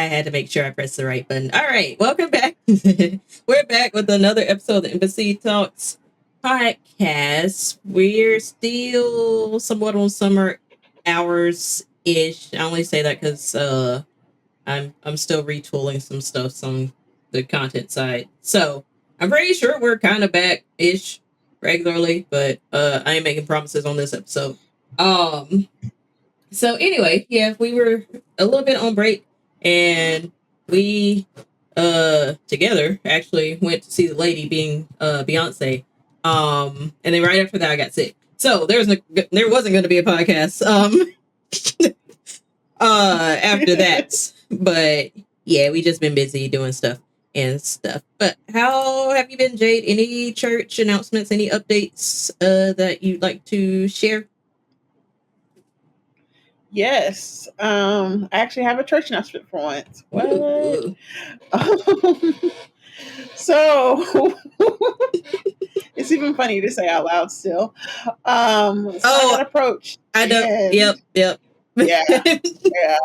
had to make sure I pressed the right button. All right, welcome back. We're back with another episode of the Embassy Talks podcast. We're still somewhat on summer hours ish. I only say that because I'm still retooling some stuff on the content side. So I'm pretty sure we're kind of back ish regularly, but I ain't making promises on this episode. So anyway, yeah, we were a little bit on break, and we together actually went to see the lady being Beyonce. And then right after that I got sick. So there wasn't going to be a podcast after that. But yeah, we just been busy doing stuff and stuff. But how have you been, Jade? Any church announcements, any updates that you'd like to share? Yes. I actually have a church announcement for once. What? Ooh. So it's even funny to say out loud still. I got approached. I know. Yep. Yeah. Yeah.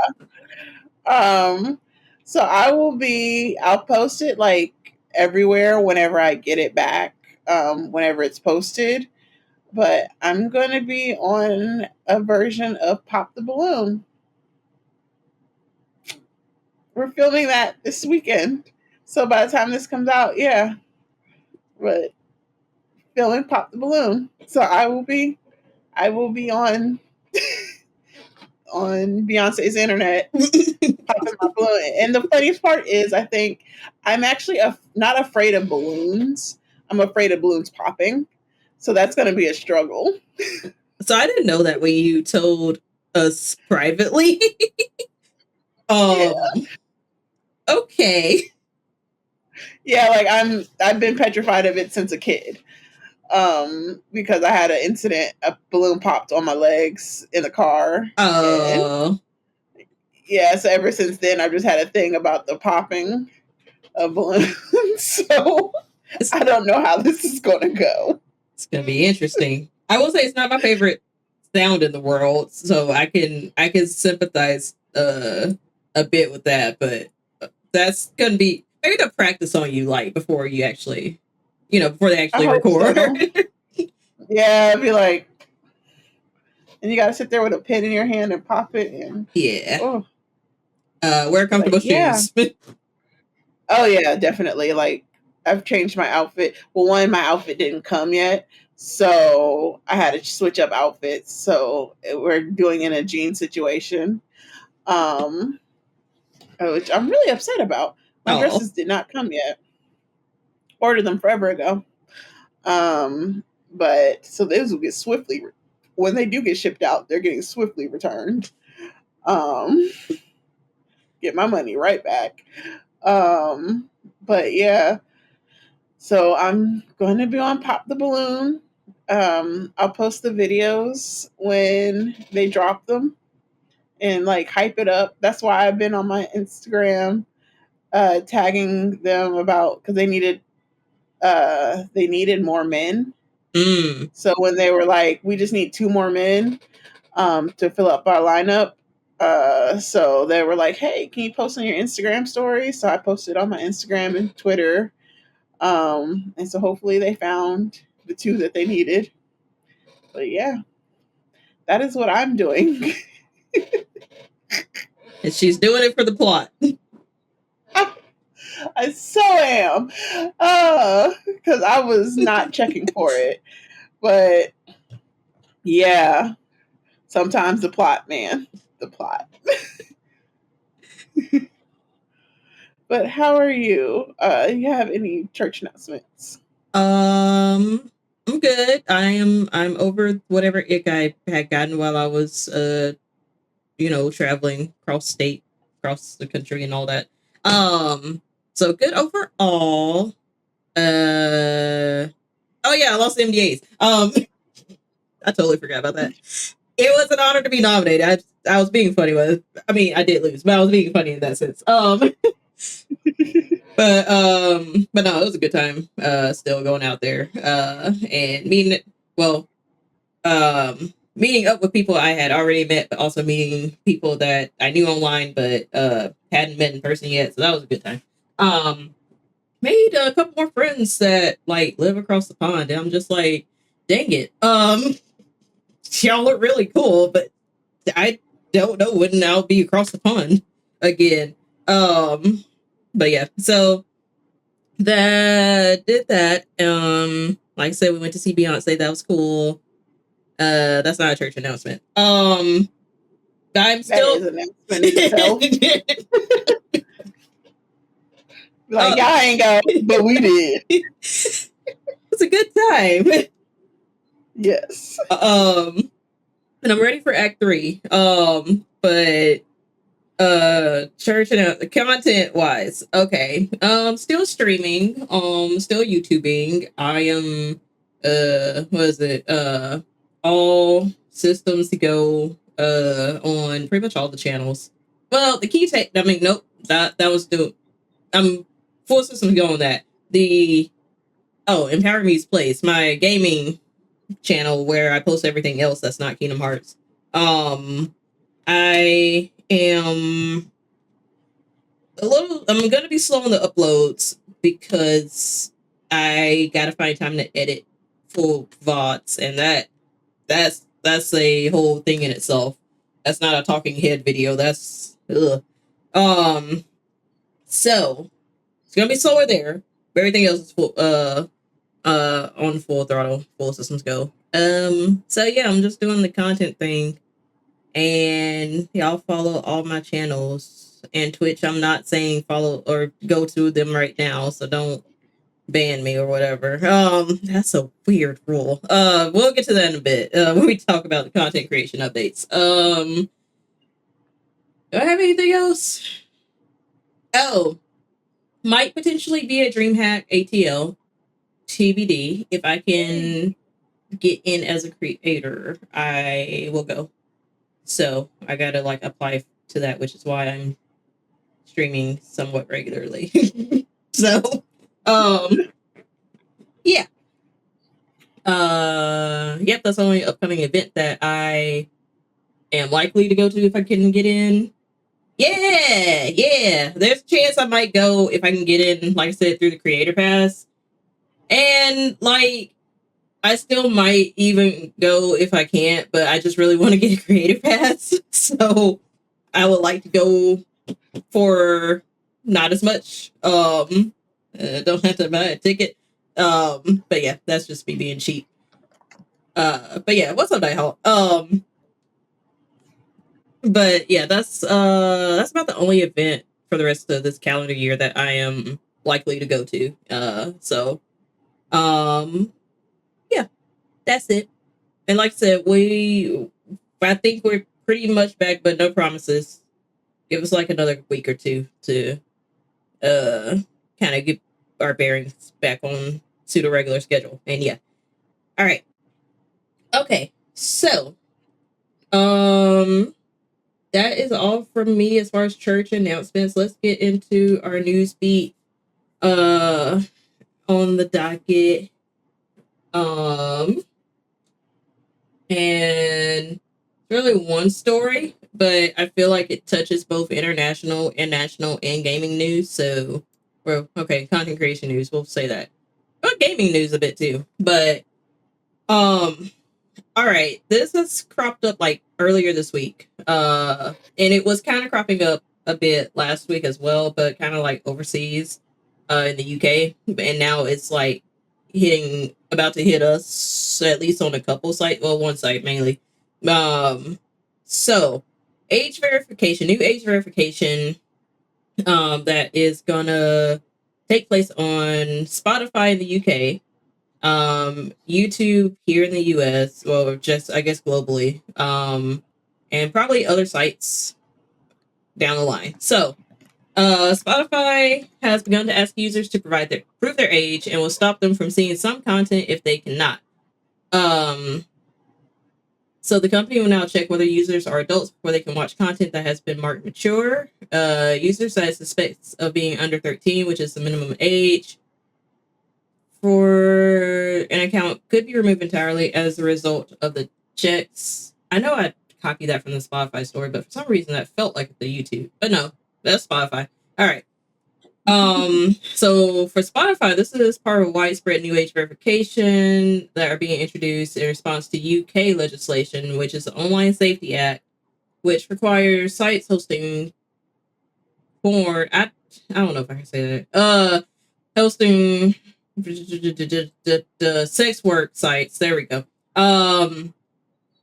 So I'll post it like everywhere whenever I get it back, whenever it's posted. But I'm going to be on a version of Pop the Balloon. We're filming that this weekend. So by the time this comes out, yeah. But filming Pop the Balloon. So I will be on on Beyonce's internet popping my balloon. And the funniest part is I think I'm actually not afraid of balloons. I'm afraid of balloons popping. So that's going to be a struggle. So I didn't know that when you told us privately. Yeah. Okay. Yeah, like I've been petrified of it since a kid. Because I had an incident, a balloon popped on my legs in the car. Oh. Yeah, so ever since then I've just had a thing about the popping of balloons. So I don't know how this is gonna go. It's gonna be interesting. I will say it's not my favorite sound in the world, so I can sympathize a bit with that, but that's gonna be maybe the practice on you, like before you actually, before they actually record. So. Yeah, I'd be like, and you gotta sit there with a pen in your hand and pop it, and yeah. Wear comfortable shoes. Yeah. Oh yeah, definitely. Like I've changed my outfit. Well, my outfit didn't come yet, so I had to switch up outfits. So we're doing in a jean situation, which I'm really upset about. My dresses did not come yet. Ordered them forever ago. But so those will get swiftly when they do get shipped out, they're getting swiftly returned. Get my money right back. But yeah. So I'm going to be on Pop the Balloon. I'll post the videos when they drop them and like hype it up. That's why I've been on my Instagram tagging them about because they needed more men. So when they were like, we just need 2 more men to fill up our lineup. So they were like, hey, can you post on your Instagram story? So I posted on my Instagram and Twitter. And so hopefully they found the 2 that they needed. But yeah, that is what I'm doing. And she's doing it for the plot. I so am. Because I was not checking for it. But yeah, sometimes the plot, man. The plot. But how are you? You have any church announcements? I'm good. I'm over whatever ick I had gotten while I was traveling across the country and all that. So good overall. Oh yeah, I lost the MDAs. I totally forgot about that. It was an honor to be nominated. I was being funny with it. I mean, I did lose, but I was being funny in that sense. But no, it was a good time. Still going out there. And meeting meeting up with people I had already met, but also meeting people that I knew online but hadn't met in person yet. So that was a good time. Made a couple more friends that like live across the pond, and I'm just like, dang it, y'all look really cool, but I don't know when I'll be across the pond again. But yeah, so that did that. Like I said, we went to see Beyonce. That was cool. That's not a church announcement. I'm still that is an announcement in itself. Like y'all ain't go, but we did. It's a good time. Yes. And I'm ready for Act 3. But church and content wise, okay. Still streaming, still YouTubing. I am what is it? All systems to go on pretty much all the channels. Well, the key take I mean, nope, that was the I'm full systems go on that. The Empower Me's Place, my gaming channel where I post everything else that's not Kingdom Hearts. I am I'm gonna be slow on the uploads because I gotta find time to edit full VODs, and that's a whole thing in itself. That's not a talking head video. That's ugh. So it's gonna be slower there. But everything else is full on full throttle, full systems go. So yeah, I'm just doing the content thing. And y'all follow all my channels and Twitch. I'm not saying follow or go to them right now, so don't ban me or whatever. That's a weird rule. We'll get to that in a bit when we talk about the content creation updates. Do I have anything else? Oh, might potentially be a DreamHack ATL TBD. If I can get in as a creator, I will go. So I gotta like apply to that, which is why I'm streaming somewhat regularly. So, yeah. Yep, that's the only upcoming event that I am likely to go to if I can get in. Yeah. There's a chance I might go if I can get in, like I said, through the creator pass. And like I still might even go if I can't, but I just really want to get a creator pass. So I would like to go for not as much. Don't have to buy a ticket. But yeah, that's just me being cheap. But yeah, what's up, Nighthawk? But yeah, that's about the only event for the rest of this calendar year that I am likely to go to. So yeah, that's it. And like I said, I think we're pretty much back, but no promises. Give us like another week or two to kind of get our bearings back on pseudo regular schedule. And yeah. All right. Okay. So, that is all from me as far as church announcements. Let's get into our news beat on the docket. And really one story, but I feel like it touches both international and national and gaming news. So, well, okay, content creation news, we'll say that. But gaming news a bit too. But all right, this has cropped up like earlier this week. And it was kind of cropping up a bit last week as well, but kind of like overseas in the UK. And now it's like about to hit us, at least on a couple sites. Well, one site mainly. So age verification, new age verification that is gonna take place on Spotify in the UK, YouTube here in the US, well, just I guess globally, and probably other sites down the line. So, Spotify has begun to ask users to prove their age and will stop them from seeing some content if they cannot. So the company will now check whether users are adults before they can watch content that has been marked mature. Users that suspects of being under 13, which is the minimum age for an account, could be removed entirely as a result of the checks. I know I copied that from the Spotify story, but for some reason that felt like the YouTube. But no, that's Spotify. All right. So for Spotify, this is part of widespread new age verification that are being introduced in response to UK legislation, which is the Online Safety Act, which requires sites hosting porn. I don't know if I can say that. Hosting the sex work sites. There we go.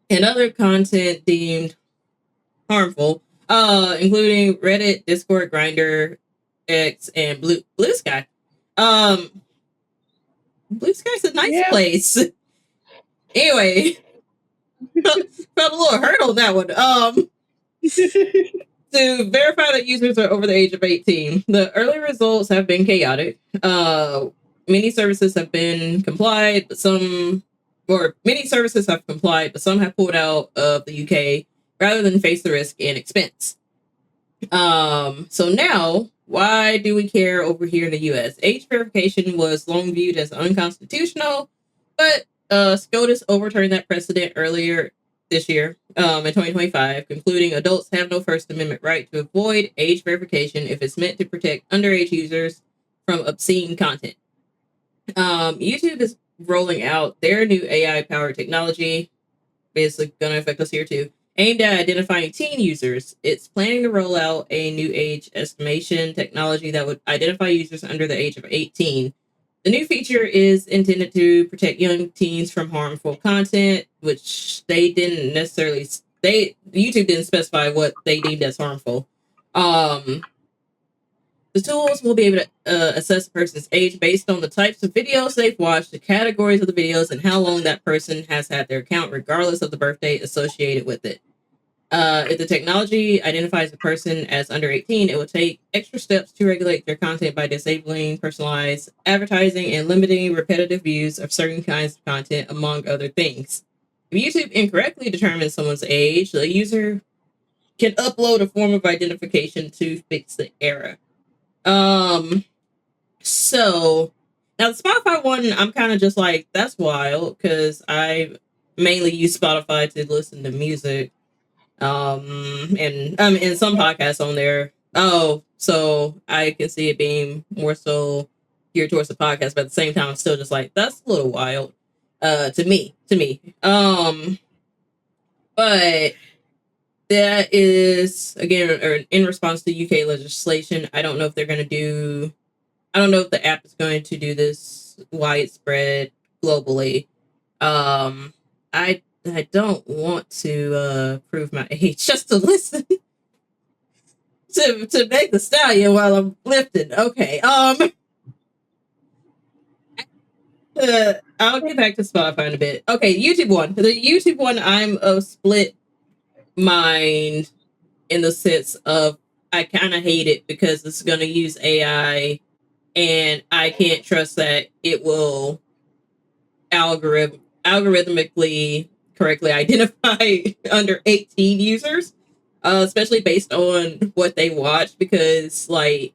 And other content deemed harmful, including Reddit, Discord, Grinder, X, and Blue Sky. Blue Sky's a nice place. Anyway, felt a little hurt on that one. To verify that users are over the age of 18. The early results have been chaotic. Many services have been complied, but many services have complied, but some have pulled out of the UK rather than face the risk and expense. So now, why do we care over here in the US? Age verification was long viewed as unconstitutional, but SCOTUS overturned that precedent earlier this year, in 2025, concluding adults have no First Amendment right to avoid age verification if it's meant to protect underage users from obscene content. YouTube is rolling out their new AI-powered technology, basically going to affect us here too, aimed at identifying teen users. It's planning to roll out a new age estimation technology that would identify users under the age of 18. The new feature is intended to protect young teens from harmful content, which they didn't necessarily. YouTube didn't specify what they deemed as harmful. The tools will be able to assess a person's age based on the types of videos they've watched, the categories of the videos, and how long that person has had their account, regardless of the birth date associated with it. If the technology identifies a person as under 18, it will take extra steps to regulate their content by disabling personalized advertising and limiting repetitive views of certain kinds of content, among other things. If YouTube incorrectly determines someone's age, the user can upload a form of identification to fix the error. So now the Spotify one, I'm kind of just like, that's wild, because I mainly use Spotify to listen to music. And in some podcasts on there. Oh, so I can see it being more so geared towards the podcast, but at the same time, I'm still just like, that's a little wild, to me. But that is again in response to UK legislation. I don't know if I don't know if the app is going to do this widespread globally. I don't want to prove my age just to listen to make the stallion while I'm lifting. Okay. I'll get back to Spotify in a bit. Okay, YouTube one. The YouTube one, I'm of split mind in the sense of I kind of hate it because it's going to use AI and I can't trust that it will algorithmically correctly identify under 18 users, especially based on what they watch, because like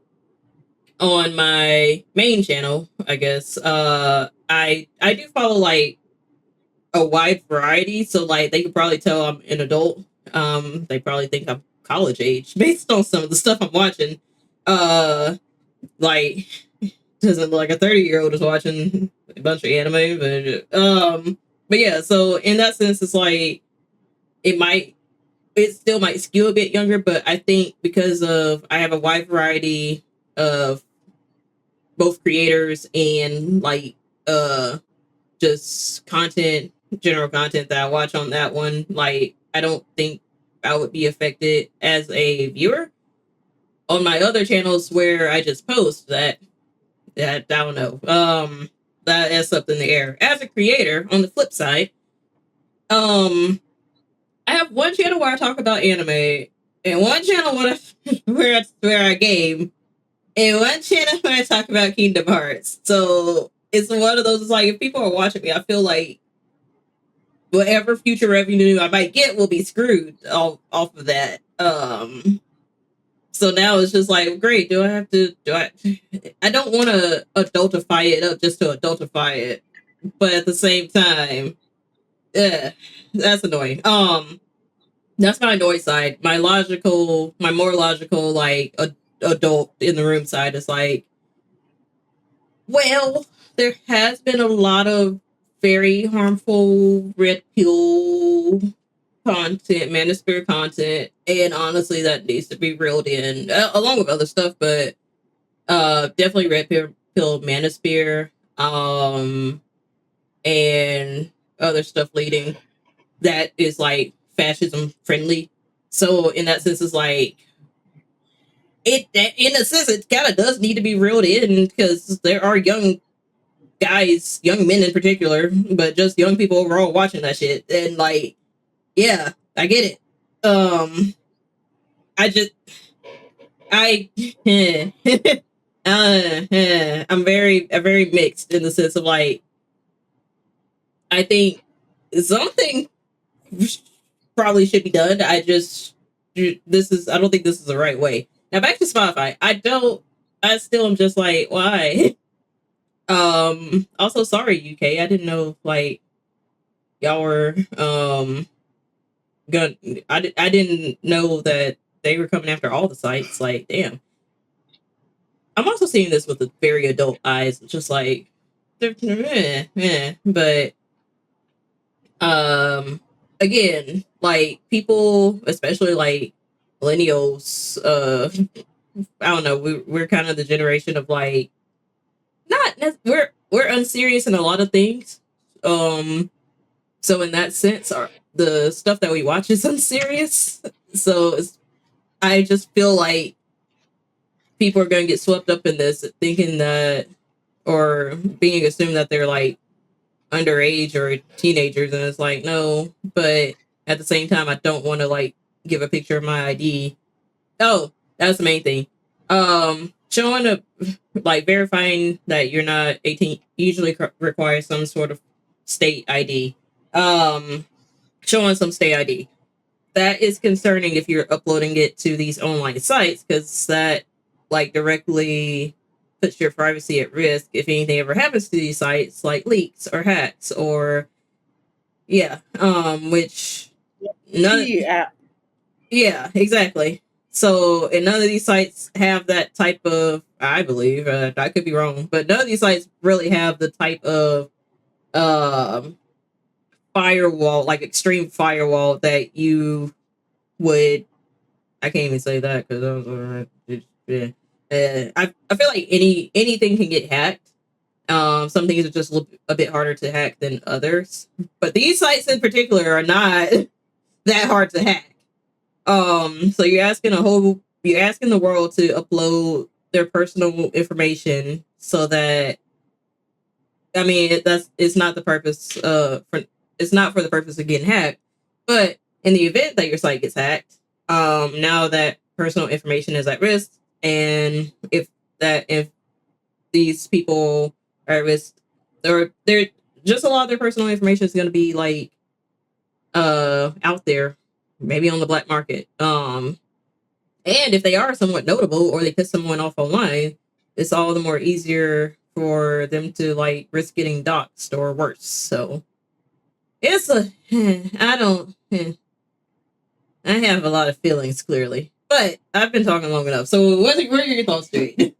on my main channel, I guess, I do follow like a wide variety, so like they could probably tell I'm an adult. They probably think I'm college age based on some of the stuff I'm watching. Like doesn't look like a 30-year-old is watching a bunch of anime, but yeah, so in that sense, it's like it still might skew a bit younger, but I think because of I have a wide variety of both creators and like just general content that I watch on that one, like I don't think I would be affected as a viewer. On my other channels where I just post that I don't know. That is up in the air. As a creator, on the flip side, I have one channel where I talk about anime, and one channel where I game, and one channel where I talk about Kingdom Hearts. So it's one of those. It's like if people are watching me, I feel like whatever future revenue I might get will be screwed off of that. So now it's just like, great, I don't want to adultify it up just to adultify it. But at the same time, that's annoying. That's my annoyed side. My more logical, like adult in the room side is like, well, there has been a lot of very harmful red pill content, manosphere content, and honestly, that needs to be reeled in along with other stuff, but definitely red pill manosphere, and other stuff leading that is like fascism friendly. So in that sense, it's like it. In a sense, it kind of does need to be reeled in because there are young guys, young men in particular, but just young people overall watching that shit, and like, yeah, I get it. I just I I'm very mixed in the sense of like I think something probably should be done. I don't think this is the right way. Now back to Spotify. I still am just like, why? Also sorry UK. I didn't know like y'all were gonna I didn't know that they were coming after all the sites. Like, damn. I'm also seeing this with a very adult eyes, just like but again, like people, especially like millennials, I don't know, we're kind of the generation of like we're unserious in a lot of things. So in that sense, the stuff that we watch is unserious. So I just feel like people are going to get swept up in this, thinking that or being assumed that they're like underage or teenagers, and it's like no, but at the same time I don't want to like give a picture of my ID. Oh, that's the main thing. Showing a like verifying that you're not 18 usually requires some sort of state ID. Showing some state ID, that is concerning if you're uploading it to these online sites, because that like directly puts your privacy at risk if anything ever happens to these sites, like leaks or hacks or which none. Yeah. Yeah, exactly. So, and none of these sites have that type of, I believe, I could be wrong, but none of these sites really have the type of um firewall, like extreme firewall that you would. I can't even say that because I was yeah. I feel like anything can get hacked. Some things are just a bit harder to hack than others, but these sites in particular are not that hard to hack. So you're asking the world to upload their personal information so that I mean it's not the purpose it's not for the purpose of getting hacked, but in the event that your site gets hacked, now that personal information is at risk, and if these people are at risk, or they're just a lot of their personal information is going to be like out there, maybe on the black market. And if they are somewhat notable or they piss someone off online, it's all the more easier for them to like risk getting doxxed or worse. So it's I don't I have a lot of feelings clearly, but I've been talking long enough. So what are your thoughts, Jade?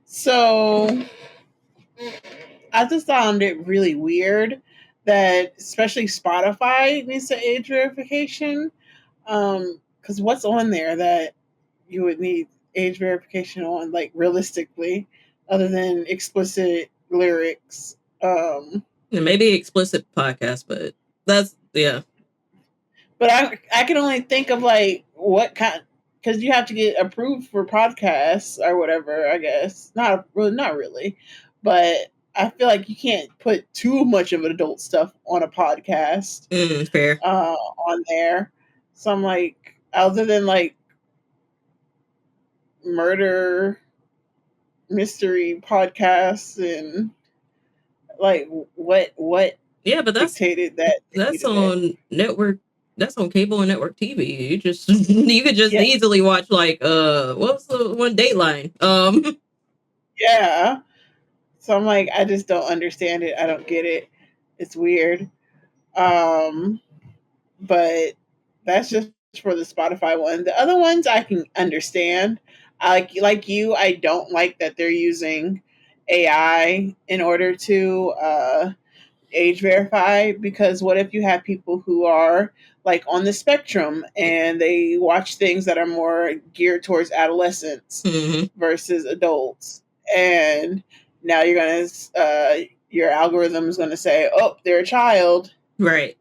So I just found it really weird that especially Spotify needs to age verification. Because what's on there that you would need age verification on, like realistically, other than explicit lyrics? Maybe explicit podcast, but that's yeah. But I can only think of like what kind, because you have to get approved for podcasts or whatever. I guess not really, but I feel like you can't put too much of adult stuff on a podcast Fair. on there. So I'm like, other than like murder mystery podcasts and like what Yeah, but dictated that that's on network. That's on cable and network TV. You just you could just easily watch like what was the one, Dateline? Yeah. So I'm like, I just don't understand it. I don't get it. It's weird. Um, but that's just for the Spotify one. The other ones I can understand. I like you. I don't like that they're using AI in order to age verify, because what if you have people who are like on the spectrum and they watch things that are more geared towards adolescents versus adults, and now you're gonna your algorithm is gonna say, oh, they're a child, right?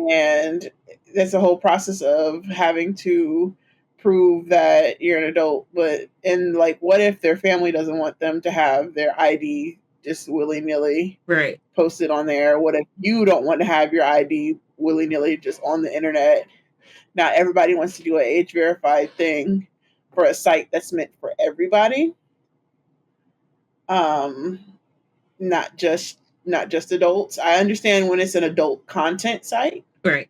And that's a whole process of having to prove that you're an adult. But and like, what if their family doesn't want them to have their ID just willy nilly right posted on there? What if you don't want to have your ID willy nilly just on the internet? Not everybody wants to do an age verified thing for a site that's meant for everybody. Um, not just adults. I understand when it's an adult content site, right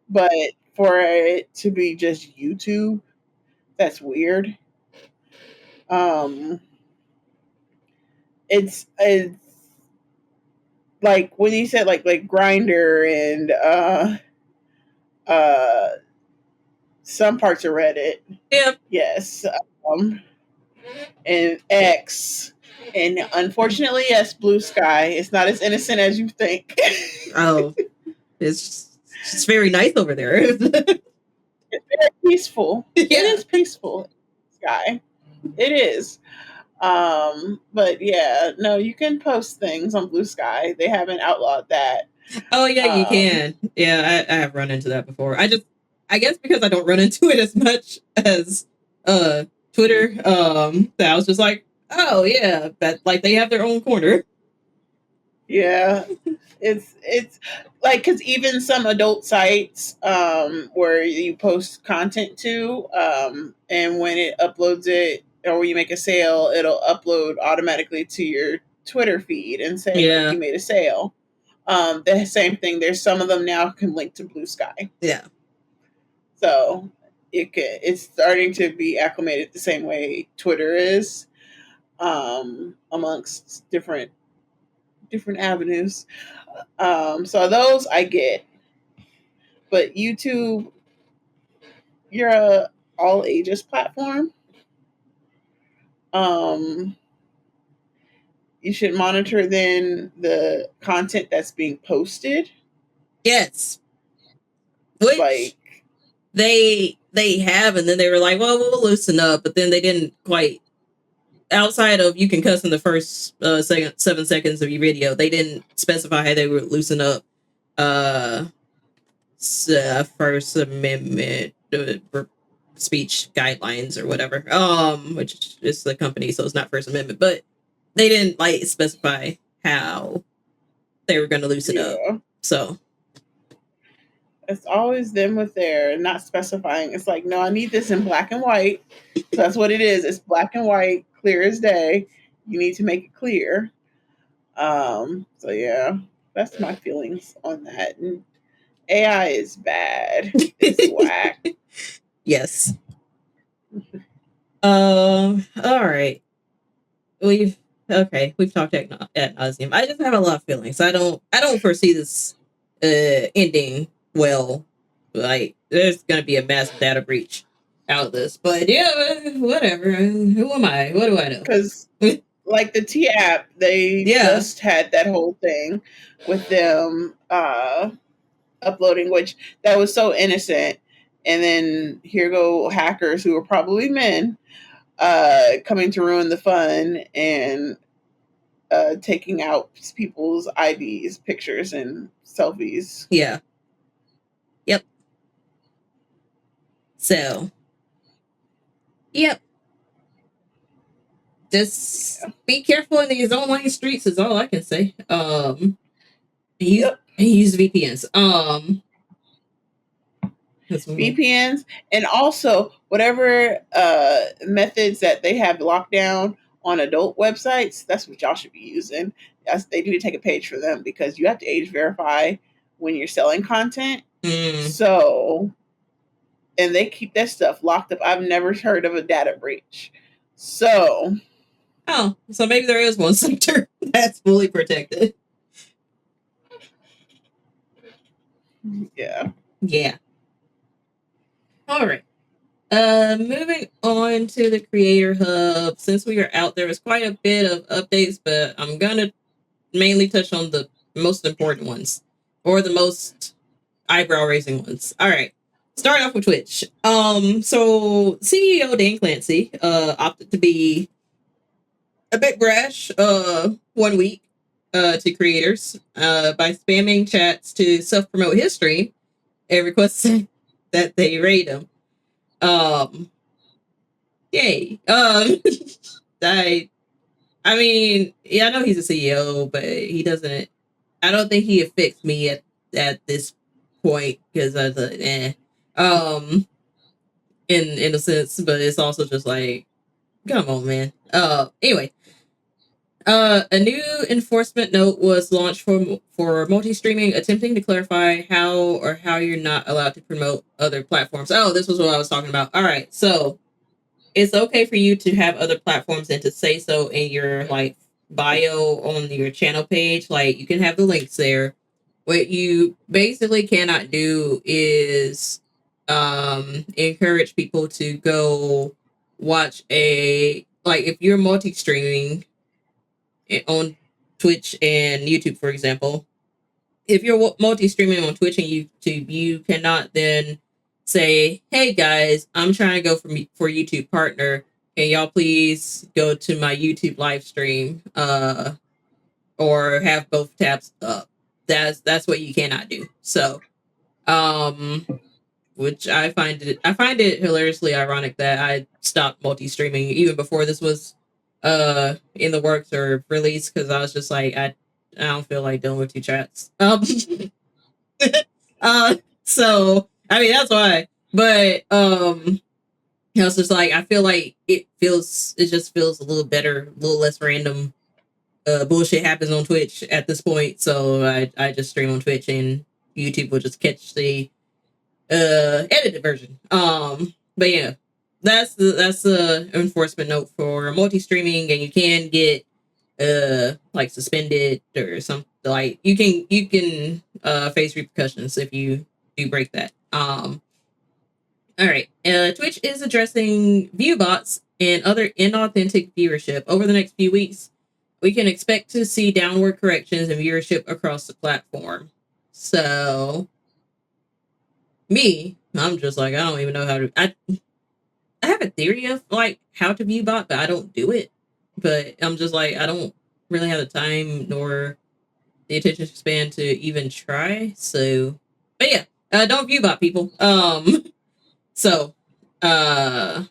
but for it to be just YouTube, that's weird. Um, it's like when you said like Grinder and uh some parts of Reddit, yeah yes, um, and X, and unfortunately, yes, Blue Sky. It's not as innocent as you think. oh it's very nice over there. It's very peaceful. Yeah. It is peaceful, Sky. It is. But yeah, no, you can post things on Blue Sky. They haven't outlawed that. Oh yeah, you can. Yeah, I have run into that before. I guess because I don't run into it as much as Twitter, that I was just like, oh yeah, that like they have their own corner. Yeah, it's like, because even some adult sites where you post content to, and when it uploads it or when you make a sale, it'll upload automatically to your Twitter feed and say Yeah. you made a sale. The same thing. There's some of them now can link to Blue Sky. Yeah. So it's starting to be acclimated the same way Twitter is, amongst different avenues. So those I get, but YouTube, you're a all ages platform. Um, you should monitor then the content that's being posted. Yes. Which Like, they have, and then they were like, well, we'll loosen up, but then they didn't quite. Outside of you can cuss in the first 7 seconds of your video, they didn't specify how they would loosen up First Amendment speech guidelines or whatever. Which is the company, so it's not First Amendment, but they didn't like specify how they were going to loosen up. So it's always them with their not specifying. It's like, no, I need this in black and white. So that's what it is. It's black and white, clear as day. You need to make it clear. So yeah, that's my feelings on that. And AI is bad. It's whack. Yes. All right. We've talked ad nauseum. I just have a lot of feelings. I don't foresee this ending well. Like, there's gonna be a massive data breach out of this. But yeah, whatever. Who am I? What do I know? Because like the T app, they just had that whole thing with them uploading, which that was so innocent. And then here go hackers who are probably men coming to ruin the fun and taking out people's IDs, pictures, and selfies. Yeah. Yep. So, yep. Just be careful in these online streets is all I can say. Use VPNs. VPNs, and also whatever methods that they have locked down on adult websites, that's what y'all should be using. They need to take a page for them, because you have to age verify when you're selling content. So, and they keep that stuff locked up. I've never heard of a data breach. So Oh, so maybe there is one sector that's fully protected. Yeah. Yeah. All right. Moving on to the Creator Hub. Since we are out, there was quite a bit of updates, but I'm gonna mainly touch on the most important ones or the most eyebrow raising ones. All right. Start off with Twitch. So CEO Dan Clancy opted to be a bit brash 1 week to creators by spamming chats to self-promote his stream and requesting that they raid him. Yay. I mean, yeah, I know he's a CEO, but he doesn't. I don't think he affects me at this point because I was like, in a sense, but it's also just like, come on, man. Anyway, a new enforcement note was launched for multi-streaming, attempting to clarify how you're not allowed to promote other platforms. Oh, this was what I was talking about. All right, so it's okay for you to have other platforms and to say so in your like bio on your channel page. Like you can have the links there. What you basically cannot do is encourage people to go watch a like if you're multi-streaming on Twitch and YouTube, for example. If you're multi-streaming on Twitch and YouTube, you cannot then say, "Hey guys, I'm trying to go for YouTube partner. Can y'all please go to my YouTube live stream or have both tabs up?" That's what you cannot do. So, um, which I find it hilariously ironic that I stopped multi-streaming even before this was in the works or released because I was just like I don't feel like dealing with two chats. uh so I mean that's why. But it's just like I feel like it just feels a little better, a little less random bullshit happens on Twitch at this point. So I just stream on Twitch and YouTube will just catch the edited version. But yeah, that's the enforcement note for multi-streaming, and you can get like suspended or something. Like you can face repercussions if you do break that. All right. Twitch is addressing view bots and other inauthentic viewership. Over the next few weeks, we can expect to see downward corrections in viewership across the platform. So I'm just like, I don't even know how to. I have a theory of like how to view bot, but I don't do it. But I'm just like, I don't really have the time nor the attention span to even try. So, but yeah, don't view bot people. So, uh,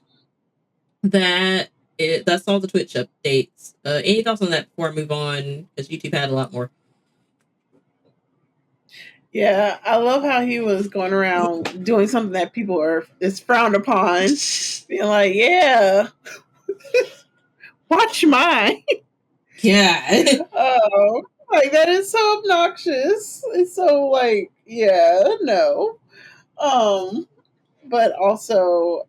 that's all the Twitch updates. Any thoughts on that before I move on? Because YouTube had a lot more. Yeah, I love how he was going around doing something that people is frowned upon, being like, "Yeah, watch mine." Yeah. Oh, like that is so obnoxious. It's so like, yeah, no. Um, but also,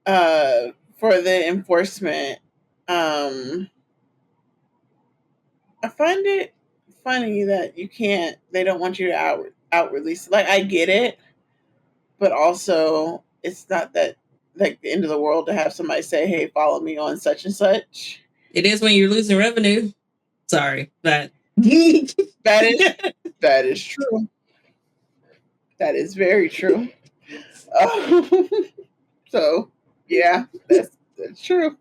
for the enforcement, um, I find it funny that you can't. They don't want you to out release. Like I get it, but also it's not that like the end of the world to have somebody say, "Hey, follow me on such and such." It is when you're losing revenue. Sorry, that That is that is true. That is very true. Um, so yeah, that's true.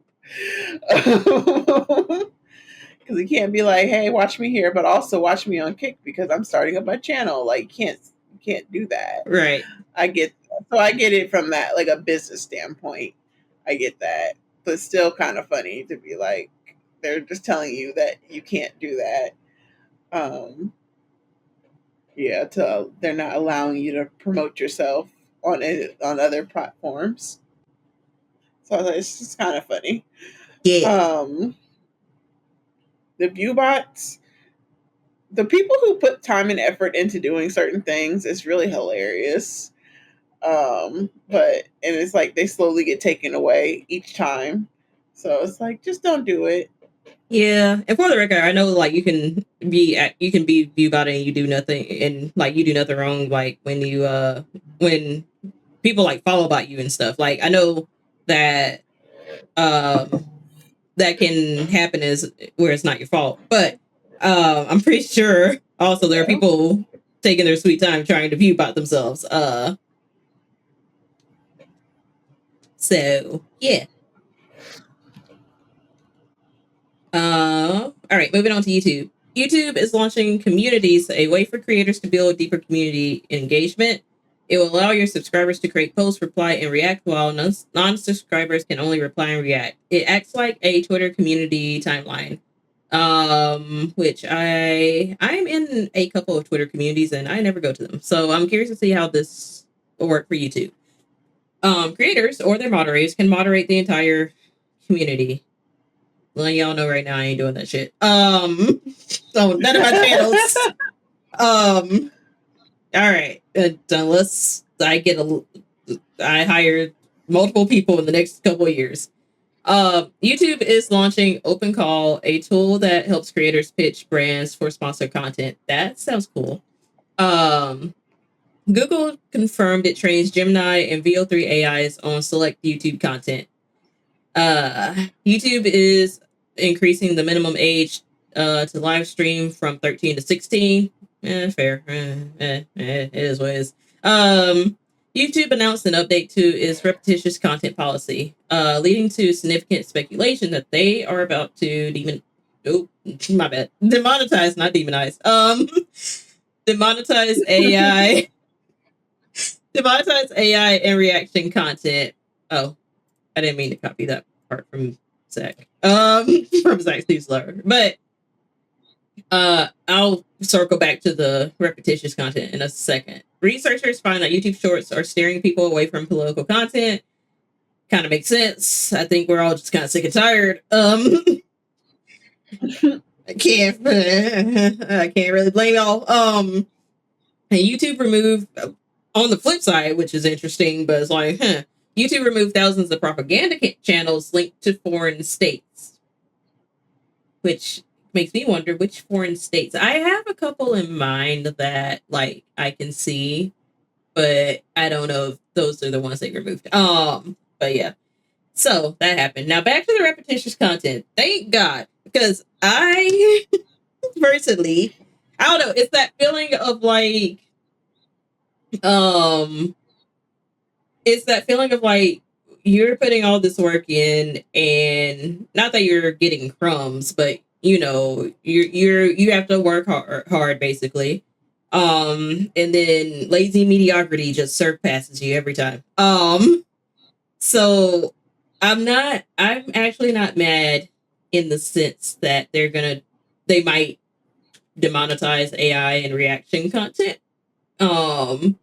Because you can't be like, "Hey, watch me here," but also watch me on Kick because I'm starting up my channel. Like, you can't do that. right. I get so I get it from that like a business standpoint. I get that, but it's still kind of funny to be like they're just telling you that you can't do that. Um, yeah, they're not allowing you to promote yourself on other platforms. So it's just kind of funny. Yeah. Um, the view bots, the people who put time and effort into doing certain things is really hilarious. But and it's like they slowly get taken away each time. So it's like, just don't do it. Yeah, and for the record, I know like you can be viewed about it and you do nothing, and like you do nothing wrong. Like when people like follow about you and stuff. Like I know that that can happen is where it's not your fault, but I'm pretty sure also there are people taking their sweet time trying to view about themselves. So yeah. All right, moving on to YouTube. YouTube is launching communities, a way for creators to build deeper community engagement. It will allow your subscribers to create posts, reply, and react, while non-subscribers can only reply and react. It acts like a Twitter community timeline. Which I'm in a couple of Twitter communities and I never go to them, so I'm curious to see how this will work for YouTube. Creators or their moderators can moderate the entire community. Letting y'all know right now, I ain't doing that shit. So none of my channels. All right. Unless I hire multiple people in the next couple of years. YouTube is launching Open Call, a tool that helps creators pitch brands for sponsored content. That sounds cool. Google confirmed it trains Gemini and VO3 AIs on select YouTube content. YouTube is increasing the minimum age to live stream from 13 to 16. Fair. It is what it is. YouTube announced an update to its repetitious content policy, leading to significant speculation that they are about to demonetize, not demonize. Demonetize AI. Demonetize AI and reaction content. Oh, I didn't mean to copy that part from Zach. From Zach's newsletter. But I'll circle back to the repetitious content in a second. Researchers find that YouTube Shorts are steering people away from political content. Kind of makes sense. I think we're all just kind of sick and tired. I can't really blame y'all. And YouTube removed, on the flip side, which is interesting, but it's like, YouTube removed thousands of propaganda channels linked to foreign states, which makes me wonder which foreign states. I have a couple in mind that like I can see, but I don't know if those are the ones they removed. But yeah, so that happened. Now back to the repetitious content. Thank God, because I personally, I don't know. It's that feeling of like, it's that feeling of like you're putting all this work in, and not that you're getting crumbs, but you know you have to work hard basically. And then lazy mediocrity just surpasses you every time. So I'm actually not mad in the sense that they might demonetize AI and reaction content. And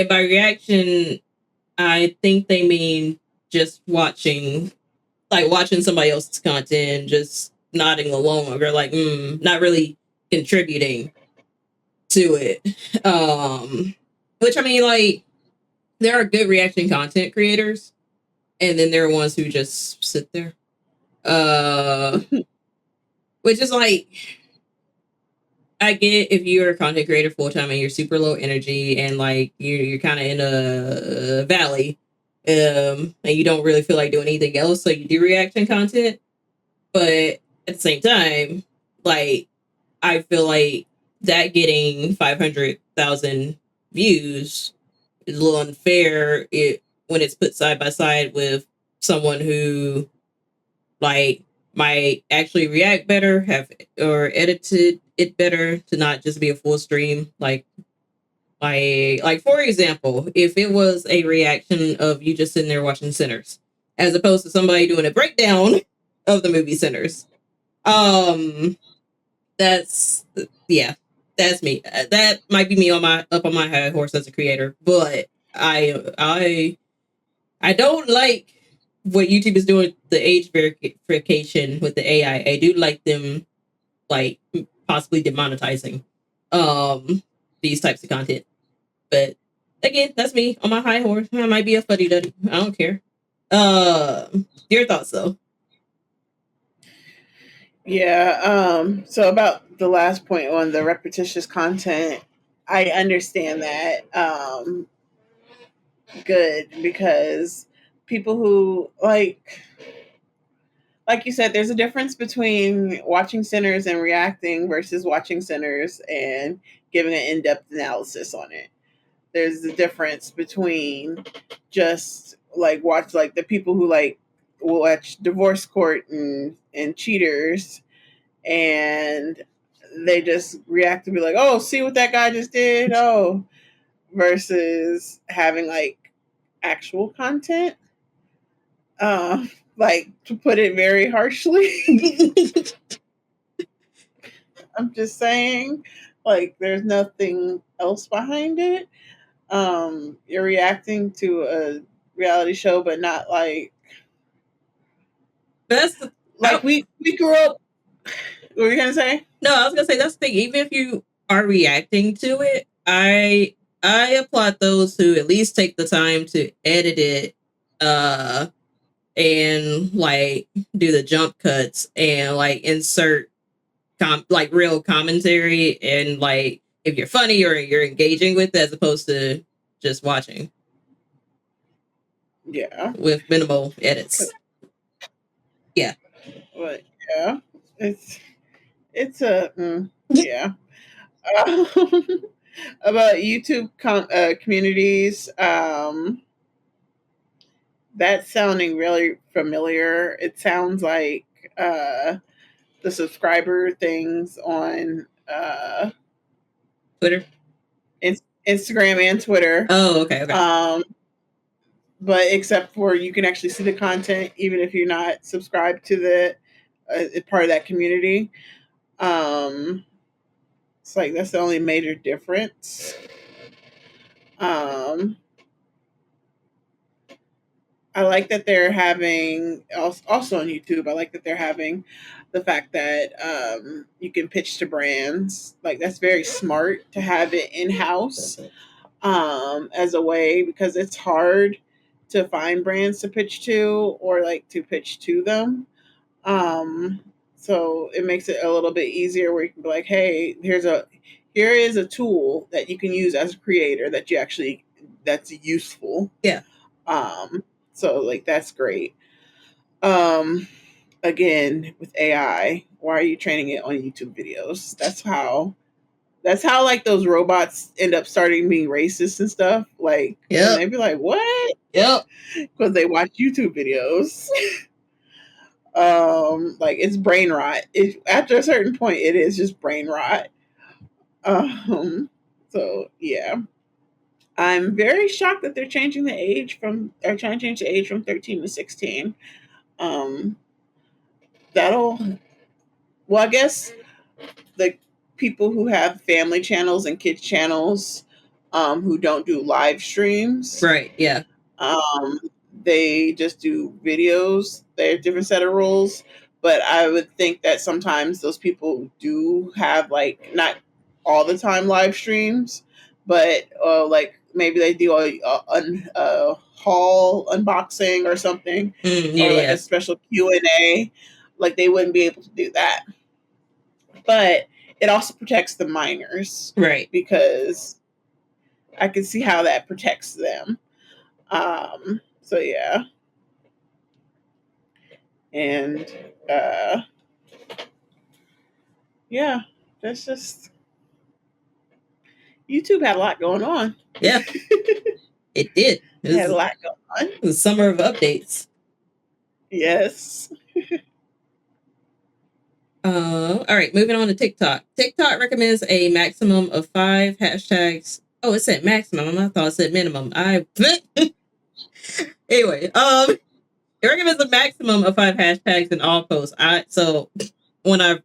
by reaction, I think they mean just watching somebody else's content, just nodding along, or like not really contributing to it. Which I mean, like, there are good reaction content creators, and then there are ones who just sit there. Which is like, I get if you're a content creator full time and you're super low energy and like you're kind of in a valley, and you don't really feel like doing anything else, so you do reaction content. But at the same time, like I feel like that getting 500,000 views is a little unfair when it's put side by side with someone who like might actually react better, have or edited it better to not just be a full stream. Like for example, if it was a reaction of you just sitting there watching Sinners, as opposed to somebody doing a breakdown of the movie Sinners. That's me. That might be me up on my high horse as a creator, but I don't like what YouTube is doing, the age verification with the AI. I do like them like possibly demonetizing these types of content. But again, that's me on my high horse. I might be a fuddy duddy. I don't care. Your thoughts though? Yeah. So about the last point on the repetitious content, I understand that. Good, because people who like you said, there's a difference between watching Sinners and reacting versus watching Sinners and giving an in-depth analysis on it. There's the difference between just like watch like the people who like will watch divorce court and cheaters, and they just react to be like, oh, see what that guy just did, oh, versus having like actual content. Like, to put it very harshly, I'm just saying, like, there's nothing else behind it. You're reacting to a reality show, but not That's the, like we grew up. What were you gonna say? No, I was gonna say that's the thing. Even if you are reacting to it, I applaud those who at least take the time to edit it, and like do the jump cuts and like insert like real commentary, and like if you're funny or you're engaging with it as opposed to just watching. Yeah, with minimal edits. Yeah, but yeah, it's a yeah. Um, about YouTube communities, that's sounding really familiar. It sounds like uh, the subscriber things on Twitter, Instagram and Twitter. Oh, okay. But except for you can actually see the content even if you're not subscribed to the part of that community. It's like that's the only major difference. I like that they're having also on YouTube. I like that they're having the fact that you can pitch to brands. Like, that's very smart to have it in house, as a way, because it's hard to find brands to pitch to or like to pitch to them. Um, so it makes it a little bit easier where you can be like, hey, here is a tool that you can use as a creator that's useful. Yeah. So like that's great. Um, Again, with AI, why are you training it on YouTube videos? That's how like those robots end up starting being racist and stuff. Like, and they'd be like, what? Yep. Because they watch YouTube videos. Like, it's brain rot. After a certain point, it is just brain rot. So yeah. I'm very shocked that they're changing the age from they're trying to change the age from 13 to 16. Um that'll Well, I guess the people who have family channels and kids channels, who don't do live streams, Right. Yeah. um they just do videos. They're a different set of rules, but I would think that sometimes those people do have, like, not all the time live streams, but like maybe they do a haul unboxing or something, or like a special Q&A. Like, they wouldn't be able to do that, but it also protects the minors, Right? Because I can see how that protects them. So yeah, and yeah, that's just YouTube had a lot going on. Yeah, it did. It had a lot going on. The summer of updates. Yes. All right, moving on to TikTok. TikTok recommends a maximum of 5 hashtags. Oh, it said maximum. I thought it said minimum. Anyway, it recommends a maximum of 5 hashtags in all posts. So when I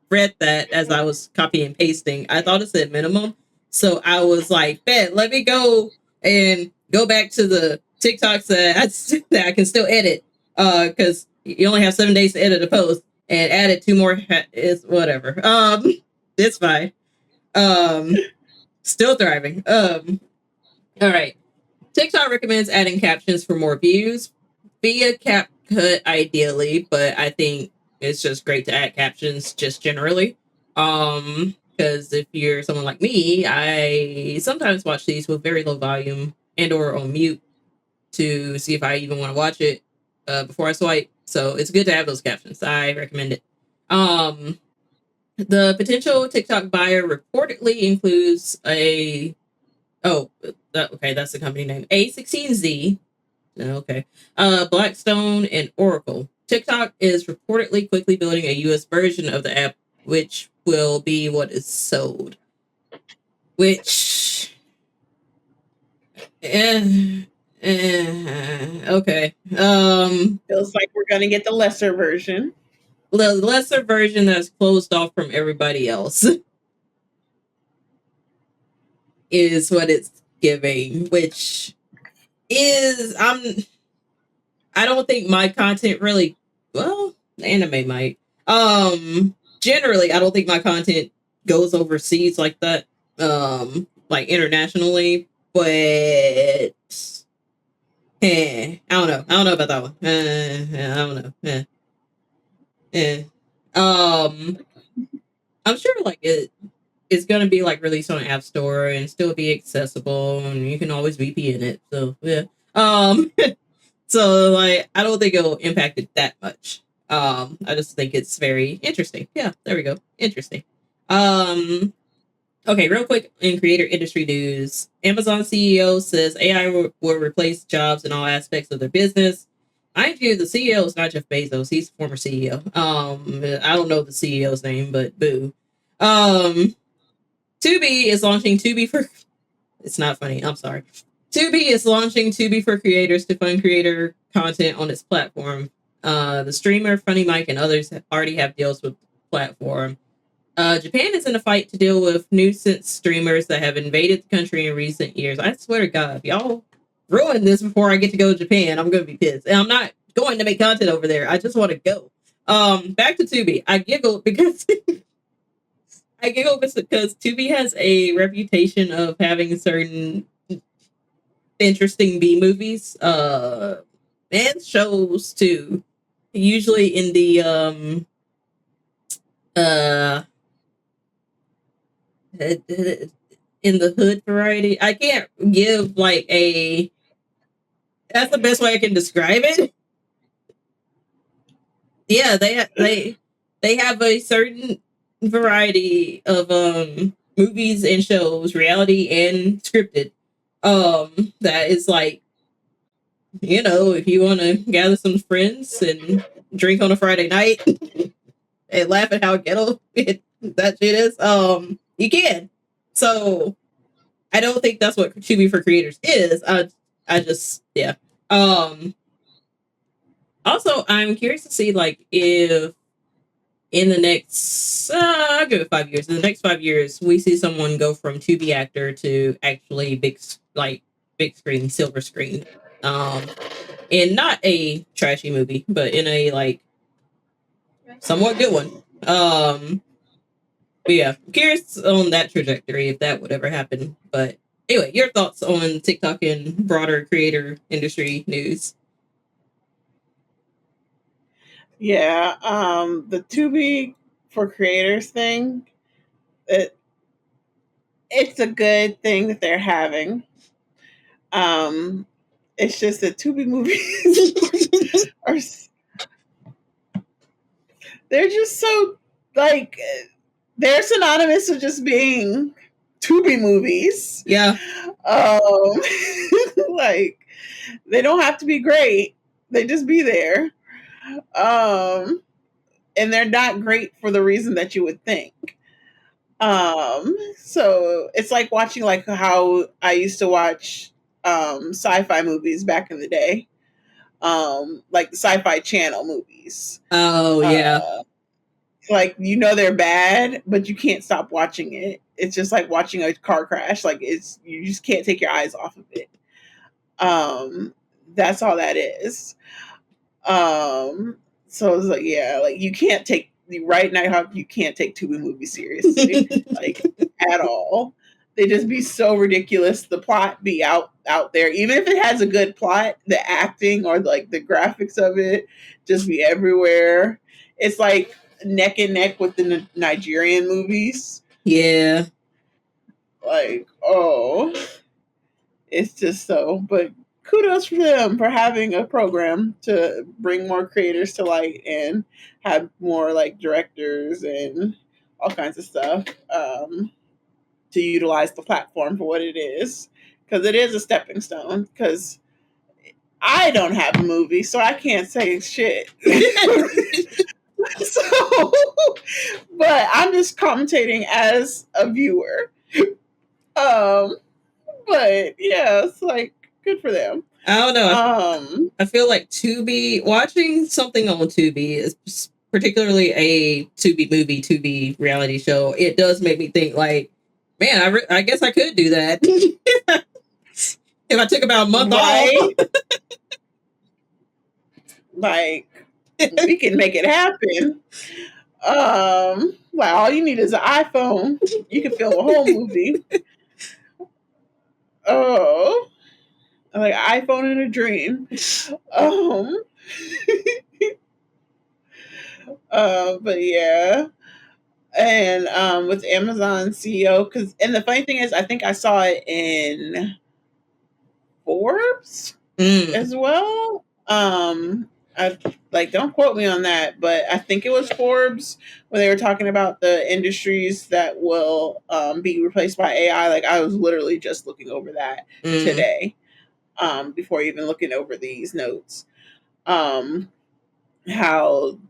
read that as I was copying and pasting, I thought it said minimum. So I was like, bet, let me go and go back to the TikToks that I can still edit. Because you only have 7 days to edit a post, and added 2 more. It's whatever. It's fine. Still thriving. All right. TikTok recommends adding captions for more views via CapCut, ideally, but I think it's just great to add captions just generally. Because if you're someone like me, I sometimes watch these with very low volume and or on mute to see if I even want to watch it before I swipe. So it's good to have those captions. I recommend it. The potential TikTok buyer reportedly includes okay, that's the company name. A16Z. Okay. Blackstone and Oracle. TikTok is reportedly quickly building a US version of the app, which will be what is sold. Which okay. Feels like we're gonna get the lesser version. The lesser version that's closed off from everybody else is what it's giving, which is I don't think my content really, well, anime might. Generally I don't think my content goes overseas like that. Like internationally, but I don't know. I don't know about that one. I don't know. I'm sure like it's gonna be like released on App Store and still be accessible, and you can always VPN it. So yeah. So like I don't think it'll impact it that much. I just think it's very interesting. Yeah, there we go. Interesting. Okay, real quick in creator industry news, Amazon CEO says AI will replace jobs in all aspects of their business. Mind you, the CEO is not Jeff Bezos; he's the former CEO. I don't know the CEO's name, but boo. Tubi is launching Tubi for. It's not funny. I'm sorry. Tubi is launching Tubi for creators to fund creator content on its platform. The streamer Funny Mike and others already have deals with the platform. Japan is in a fight to deal with nuisance streamers that have invaded the country in recent years. I swear to God, if y'all ruin this before I get to go to Japan, I'm going to be pissed. And I'm not going to make content over there. I just want to go. Back to Tubi. I giggle because Tubi has a reputation of having certain interesting B movies, and shows too. Usually in the uh in the hood variety. I can't give like a. That's the best way I can describe it. Yeah, they have a certain variety of movies and shows, reality and scripted. That is like, if you want to gather some friends and drink on a Friday night and laugh at how ghetto that shit is, you can. So I don't think that's what Tubi for Creators is. I just, yeah. Also, I'm curious to see like if in the next, I'll give it 5 years. In the next 5 years, we see someone go from Tubi actor to actually big screen, silver screen, in not a trashy movie, but in a like somewhat good one. But yeah, I'm curious on that trajectory if that would ever happen. But anyway, your thoughts on TikTok and broader creator industry news? Yeah, the Tubi for creators thing, it's a good thing that they're having. It's just that Tubi movies are they're just so like they're synonymous with just being Tubi movies. Yeah. Like they don't have to be great. They just be there. And they're not great for the reason that you would think. So it's like watching like how I used to watch sci-fi movies back in the day. Like the Sci-Fi Channel movies. Oh yeah. Like they're bad, but you can't stop watching it. It's just like watching a car crash. Like you just can't take your eyes off of it. That's all that is. So it's like, yeah, like you can't take right now. You can't take Tubi movies seriously, like at all. They just be so ridiculous. The plot be out there. Even if it has a good plot, the acting or like the graphics of it just be everywhere. It's like neck and neck with the Nigerian movies. Yeah. Like, oh, it's just so. But kudos for them for having a program to bring more creators to light and have more like directors and all kinds of stuff. To utilize the platform for what it is, because it is a stepping stone. Because I don't have a movie, so I can't say shit. So, but I'm just commentating as a viewer. But yeah, it's like good for them. I don't know. I feel like Tubi, watching something on Tubi is particularly a Tubi movie, Tubi reality show. It does make me think like, man, I guess I could do that if I took about a month off. Like, we can make it happen. Like all you need is an iPhone. You can film a whole movie. Oh, like iPhone in a dream. But yeah. And with Amazon CEO, and the funny thing is, I think I saw it in Forbes as well. I like don't quote me on that, but I think it was Forbes when they were talking about the industries that will be replaced by AI. Like I was literally just looking over that today, before even looking over these notes. How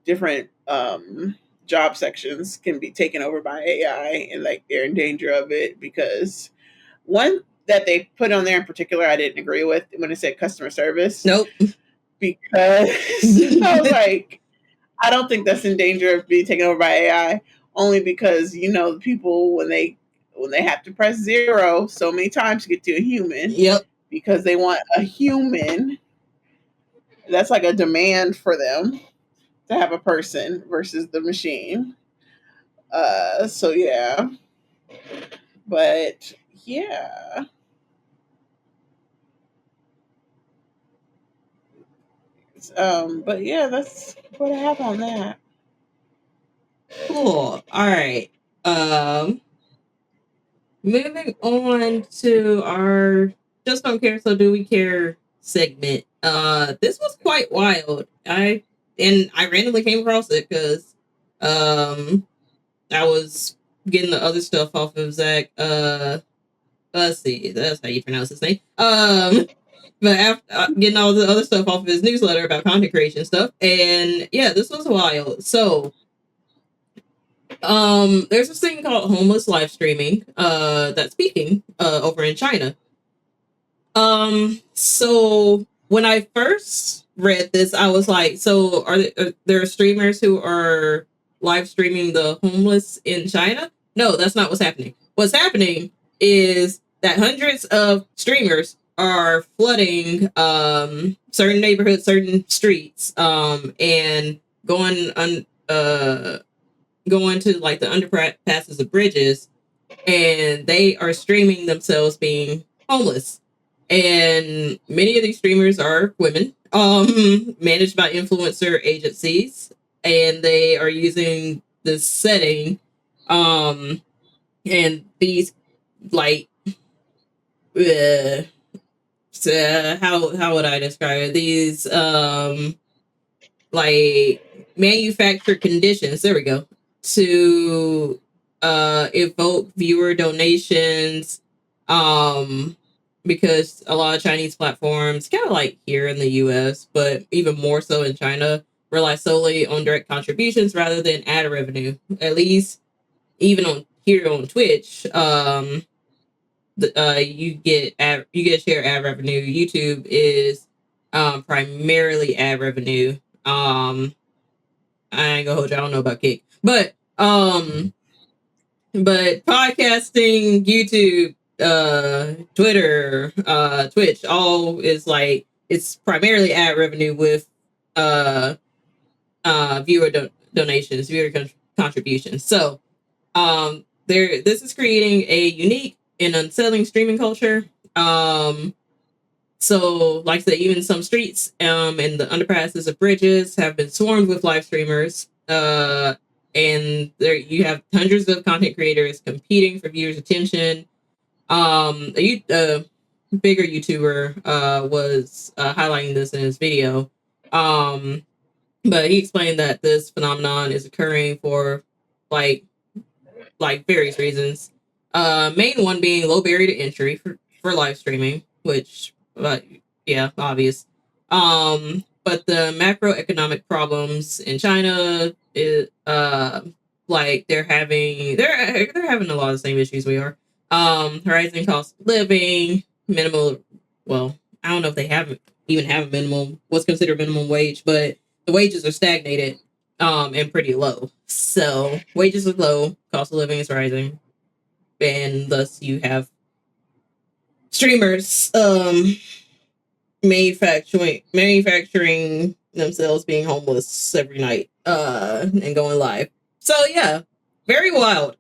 different job sections can be taken over by AI, and like they're in danger of it because one that they put on there in particular I didn't agree with when it said customer service. Nope. Because I was like, I don't think that's in danger of being taken over by AI, only because people when they have to press 0 so many times to get to a human. Yep. Because they want a human. That's like a demand for them to have a person versus the machine. So yeah. But yeah. But yeah, that's what I have on that. Cool. All right. Moving on to our Just Don't Care, So Do We Care segment. This was quite wild. I randomly came across it because I was getting the other stuff off of Zach. Let's see, that's how you pronounce his name. But after getting all the other stuff off of his newsletter about content creation stuff, and yeah, this was wild. So there's this thing called homeless live streaming that's peaking over in China. So when I first read this, I was like, so are there streamers who are live streaming the homeless in China? No, that's not what's happening. What's happening is that hundreds of streamers are flooding certain neighborhoods, certain streets, and going to like the underpasses of bridges, and they are streaming themselves being homeless. And many of these streamers are women, managed by influencer agencies, and they are using this setting, and these like, how would I describe it? These like manufactured conditions. There we go. To evoke viewer donations, because a lot of Chinese platforms, kind of like here in the US, but even more so in China, rely solely on direct contributions rather than ad revenue. At least even on here on Twitch, you get share ad revenue. YouTube is primarily ad revenue. I ain't gonna hold you. I don't know about Kick, but podcasting, YouTube, Twitter, Twitch, all is like it's primarily ad revenue with viewer donations, viewer contributions. So this is creating a unique in unsettling streaming culture. So, like I said, even some streets and the underpasses of bridges have been swarmed with live streamers. And there you have hundreds of content creators competing for viewers' attention. A bigger YouTuber was highlighting this in his video. But he explained that this phenomenon is occurring for like various reasons. Main one being low barrier to entry for live streaming, which yeah, obvious. But the macroeconomic problems in China is like they're having a lot of the same issues we are. Rising cost of living, minimal well, I don't know if they even have a minimum what's considered minimum wage, but the wages are stagnated and pretty low. So wages are low, cost of living is rising, and thus you have streamers manufacturing themselves being homeless every night and going live. So yeah, very wild.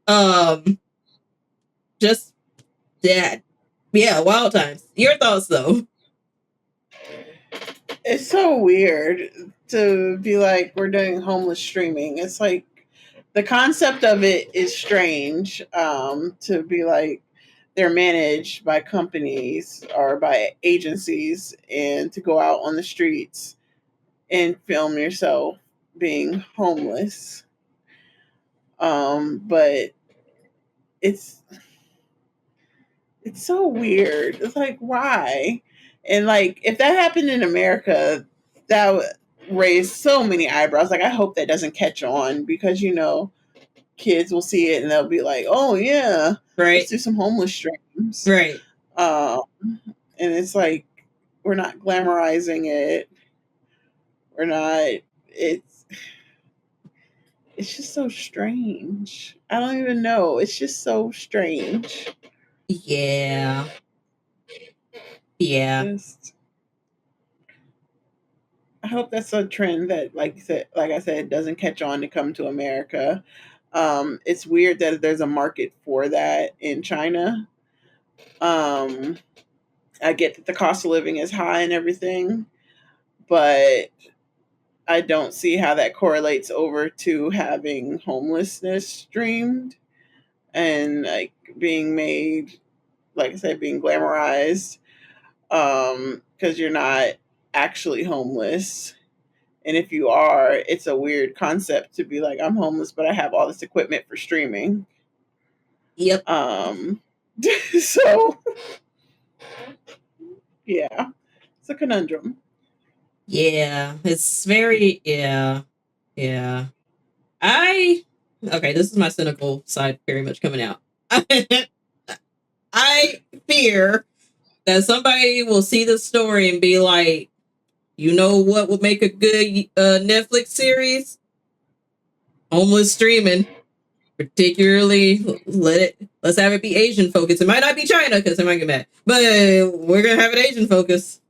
Just that. Yeah, wild times. Your thoughts though? It's so weird to be like we're doing homeless streaming. It's like the concept of it is strange. To be like they're managed by companies or by agencies, and to go out on the streets and film yourself being homeless. But it's it's so weird. It's like why? And like if that happened in America, that would raise so many eyebrows. Like I hope that doesn't catch on because kids will see it and they'll be like, "Oh yeah, right, let's do some homeless streams." right. Um, and it's like we're not glamorizing it. We're not. It's it's just so strange. I don't even know. It's just so strange. Yeah, yeah. Just I hope that's a trend that, like I said, doesn't catch on to come to America. It's weird that there's a market for that in China. Um, I get that the cost of living is high and everything, but I don't see how that correlates over to having homelessness streamed and like being made, like I said, being glamorized. Because you're not actually homeless. And if you are, it's a weird concept to be like, I'm homeless, but I have all this equipment for streaming. Yep. So yeah, it's a conundrum. Yeah, it's very yeah. Okay, this is my cynical side very much coming out. I fear that somebody will see the story and be like, you know what would make a good Netflix series? Homeless streaming. Particularly, let's have it be Asian focused. It might not be China because they might get mad, but we're gonna have it Asian focused.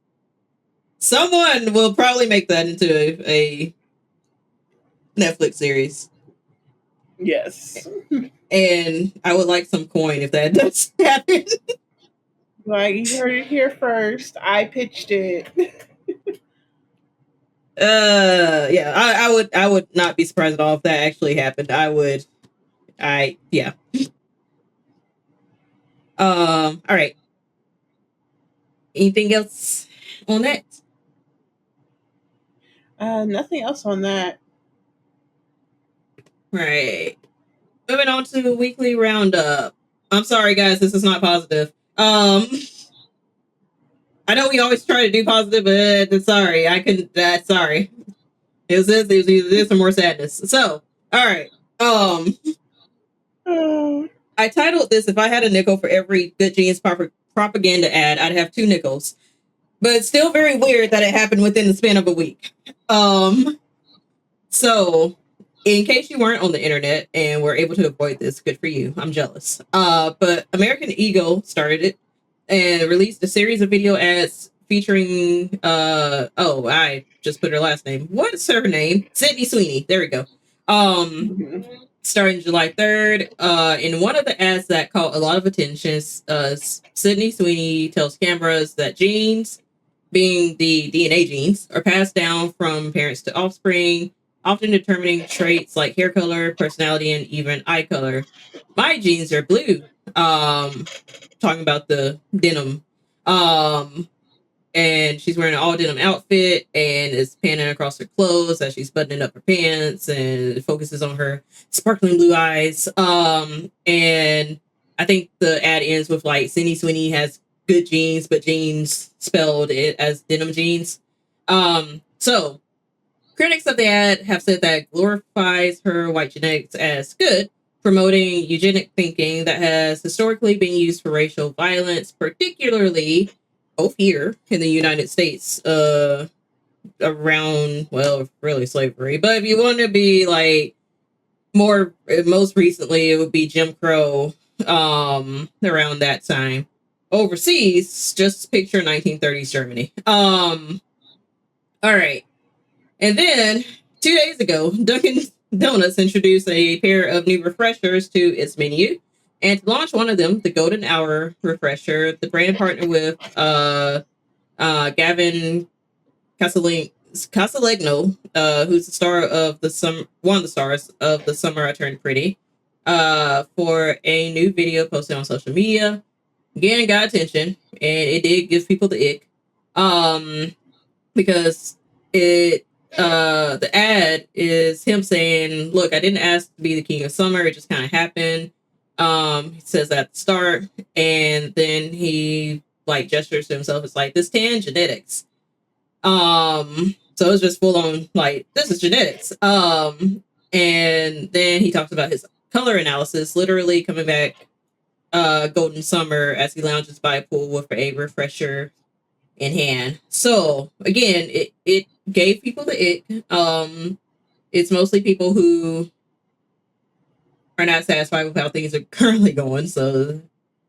Someone will probably make that into a Netflix series. Yes. And I would like some coin if that does happen. Like you heard it here first. I pitched it. Yeah, I would not be surprised at all if that actually happened. Yeah. All right. Anything else on that? Nothing else on that. Right. Moving on to the weekly roundup. I'm sorry, guys, this is not positive. I know we always try to do positive, but sorry, sorry. It was either this or more sadness. So, all right. I titled this, "If I had a nickel for every Good Genes propaganda ad, I'd have 2 nickels." But it's still very weird that it happened within the span of a week. So in case you weren't on the internet and were able to avoid this, good for you. I'm jealous. But American Eagle started it and released a series of video ads featuring I just put her last name. What's her name? Sydney Sweeney. There we go. starting July 3rd. In one of the ads that caught a lot of attention, Sydney Sweeney tells cameras that genes, being the DNA genes, are passed down from parents to offspring, often determining traits like hair color, personality, and even eye color. My genes are blue. Talking about the denim. Um, and she's wearing an all denim outfit and is panning across her clothes as she's buttoning up her pants and it focuses on her sparkling blue eyes. And I think the ad ends with like Sydney Sweeney has good genes, but jeans spelled it as denim jeans. So critics of the ad have said that glorifies her white genetics as good, promoting eugenic thinking that has historically been used for racial violence, particularly both here in the United States, around, well, really slavery. But if you want to be like most recently, it would be Jim Crow, around that time. Overseas, just picture 1930s Germany. All right. And then 2 days ago, Dunkin' Donuts introduced a pair of new refreshers to its menu. And to launch one of them, the Golden Hour refresher, the brand partnered with Gavin Casalegno, who's the star of one of the stars of The Summer I Turned Pretty, for a new video posted on social media. Again, it got attention, and it did give people the ick, because the ad is him saying, "Look, I didn't ask to be the king of summer; it just kind of happened." He says that at the start, and then he like gestures to himself. It's like this tan genetics. So it's just full on like this is genetics. And then he talks about his color analysis, literally coming back golden summer as he lounges by a pool with a refresher in hand. So again, it gave people the ick. It's mostly people who are not satisfied with how things are currently going. So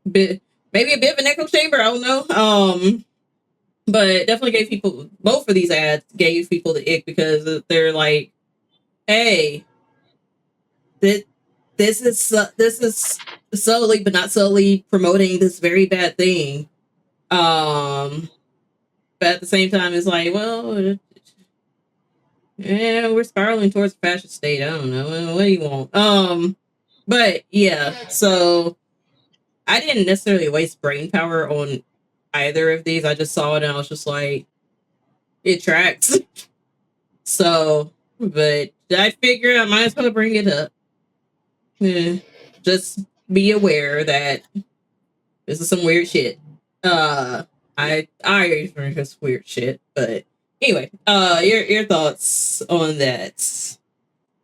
maybe a bit of an echo chamber. I don't know. But definitely gave people, both of these ads gave people the ick because they're like, hey, this is subtly but not subtly promoting this very bad thing. But at the same time, it's like, well, yeah, we're spiraling towards a fascist state. I don't know. What do you want? But yeah, so I didn't necessarily waste brain power on either of these. I just saw it and I was just like, it tracks. So, but I figured I might as well bring it up. Yeah, just be aware that this is some weird shit. I experience weird shit, but anyway, your thoughts on that?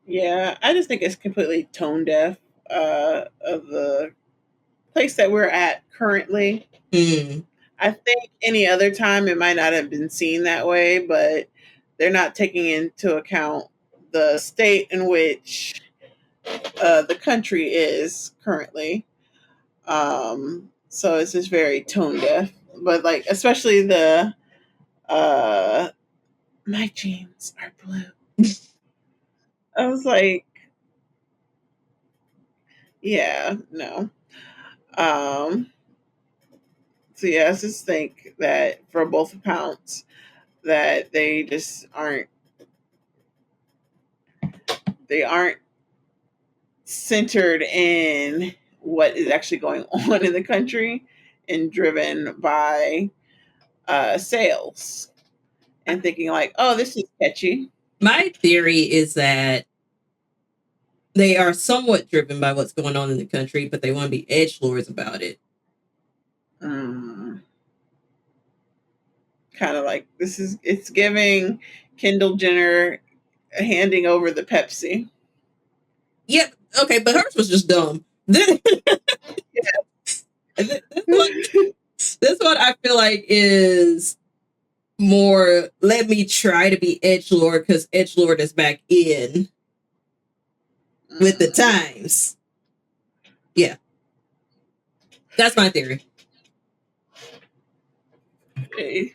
Yeah, I just think it's completely tone deaf of the place that we're at currently. Hmm. I think any other time it might not have been seen that way, but they're not taking into account the state in which the country is currently. So it's just very tone deaf. But like, especially the my jeans are blue. I was like, yeah, no. Um, so yeah, I just think that for both accounts that they aren't centered in what is actually going on in the country and driven by sales and thinking like, oh, this is catchy. My theory is that they are somewhat driven by what's going on in the country, but they want to be edgelords about it. Kind of like it's giving Kendall Jenner handing over the Pepsi. Yep. Okay, but hers was just dumb. This one I feel like is more, let me try to be edgelord because edgelord is back in with the times. Yeah, that's my theory. Okay.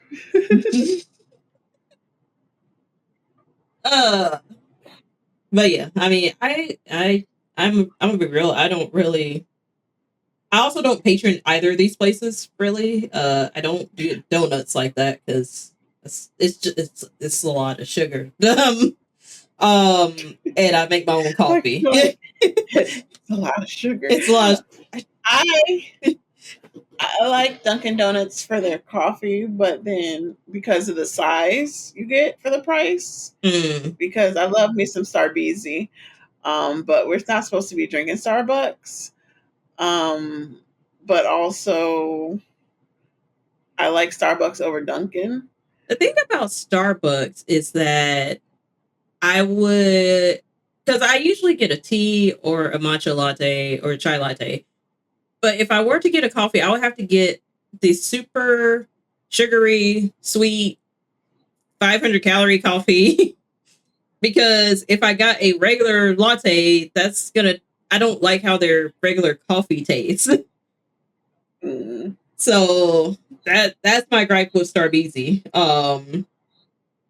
But yeah, I mean, I I'm gonna be real. I also don't patron either of these places really. I don't do donuts like that because it's just it's a lot of sugar. And I make my own Like, coffee. it's a lot of sugar. It's a lot. I I like Dunkin' Donuts for their coffee, but then because of the size you get for the price, because I love me some Starbeezy, but we're not supposed to be drinking Starbucks. But also I like Starbucks over Dunkin'. The thing about Starbucks is that I would, because I usually get a tea or a matcha latte or a chai latte. But if I were to get a coffee, I would have to get the super sugary, sweet, 500 calorie coffee. Because if I got a regular latte, I don't like how their regular coffee tastes. So that's my gripe with Starbeezy.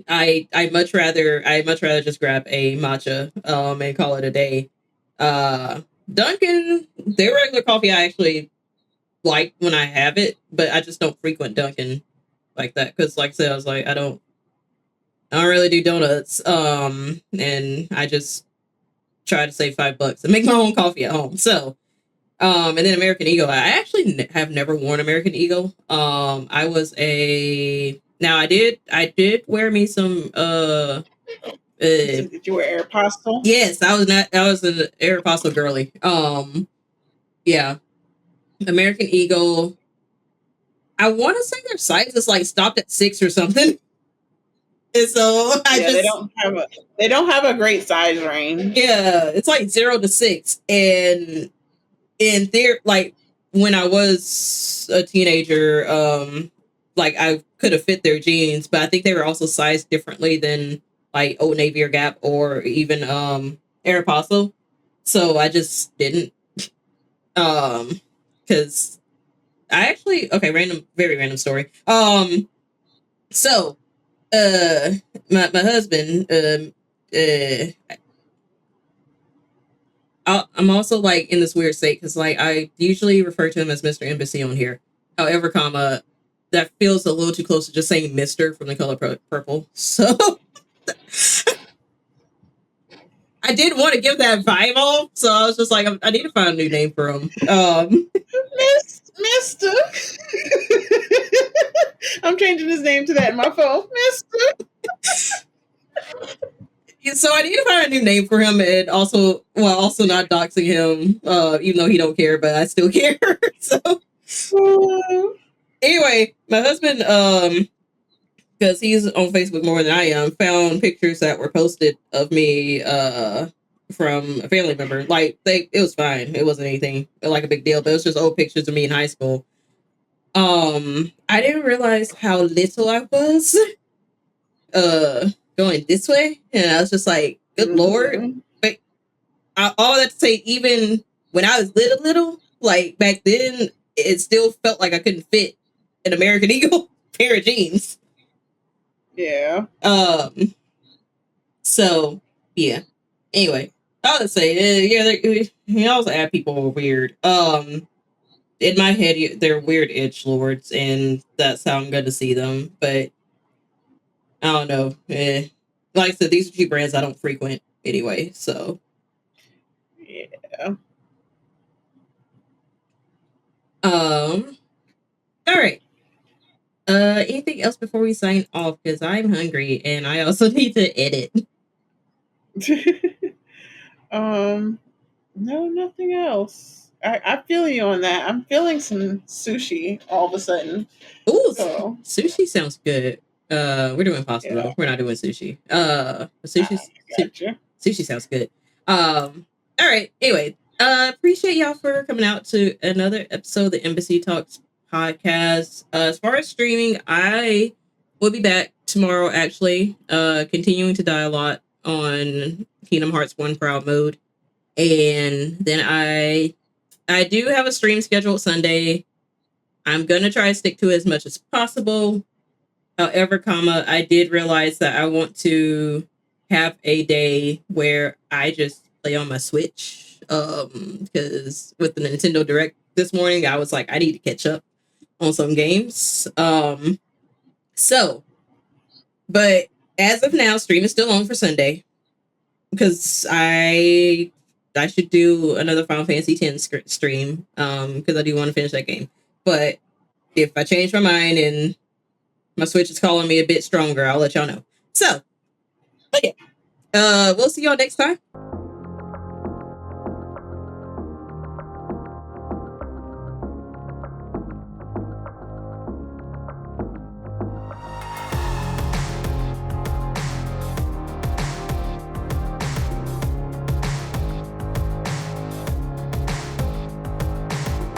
I much rather just grab a matcha and call it a day. Dunkin', their regular coffee I actually like when I have it, but I just don't frequent Dunkin' like that because, like I said, I was like, I don't really do donuts. And I just try to save $5 and make my own coffee at home. So, and then American Eagle. I actually have never worn American Eagle. I was now I did wear me some Did you wear Aeropostale? Yes, I was an Aeropostale girly. Yeah, American Eagle. I want to say their size is like stopped at 6 or something. And so they don't have a great size range. Yeah, it's like 0 to 6, and in there, like when I was a teenager, like I could have fit their jeans, but I think they were also sized differently than like Old Navy or Gap or even Aeropostale. So I just didn't, because I actually very random story. So my husband, I'm also like in this weird state because like I usually refer to him as Mr. Embassy on here. However, that feels a little too close to just saying Mr. from The Color Purple. So I did want to give that vibe off. So I was just like, I need to find a new name for him. Mister. I'm changing his name to that in my phone. Mister. So I need to find a new name for him, and also not doxing him, even though he don't care, but I still care. So anyway, my husband, because he's on Facebook more than I am, found pictures that were posted of me from a family member. Like it was fine. It wasn't anything like a big deal, but it was just old pictures of me in high school. I didn't realize how little I was going this way, and I was just like, good Lord. But all that to say, even when I was little, like back then, it still felt like I couldn't fit an American Eagle pair of jeans. Yeah. So yeah. Anyway, I would say, he also add people are weird. In my head, they're weird edge lords, and that's how I'm going to see them. But I don't know. Like I said, these are two brands I don't frequent anyway. So yeah. All right. Anything else before we sign off? Because I'm hungry and I also need to edit. No, nothing else. I feel you on that. I'm feeling some sushi all of a sudden. Ooh, sushi sounds good. We're doing pasta Yeah. though. We're not doing sushi. Sushi sounds good. All right. Anyway, appreciate y'all for coming out to another episode of the Embassy Talks podcast. As far as streaming, I will be back tomorrow. Actually, continuing to die a lot on Kingdom Hearts 1 Proud Mode, and then I do have a stream scheduled Sunday. I'm gonna try to stick to it as much as possible. However, I did realize that I want to have a day where I just play on my Switch Because with the Nintendo Direct this morning, I was like, I need to catch up on some games. So, but as of now, stream is still on for Sunday because I should do another Final Fantasy X stream because I do want to finish that game. But if I change my mind and my Switch is calling me a bit stronger, I'll let y'all know. So, okay. We'll see y'all next time.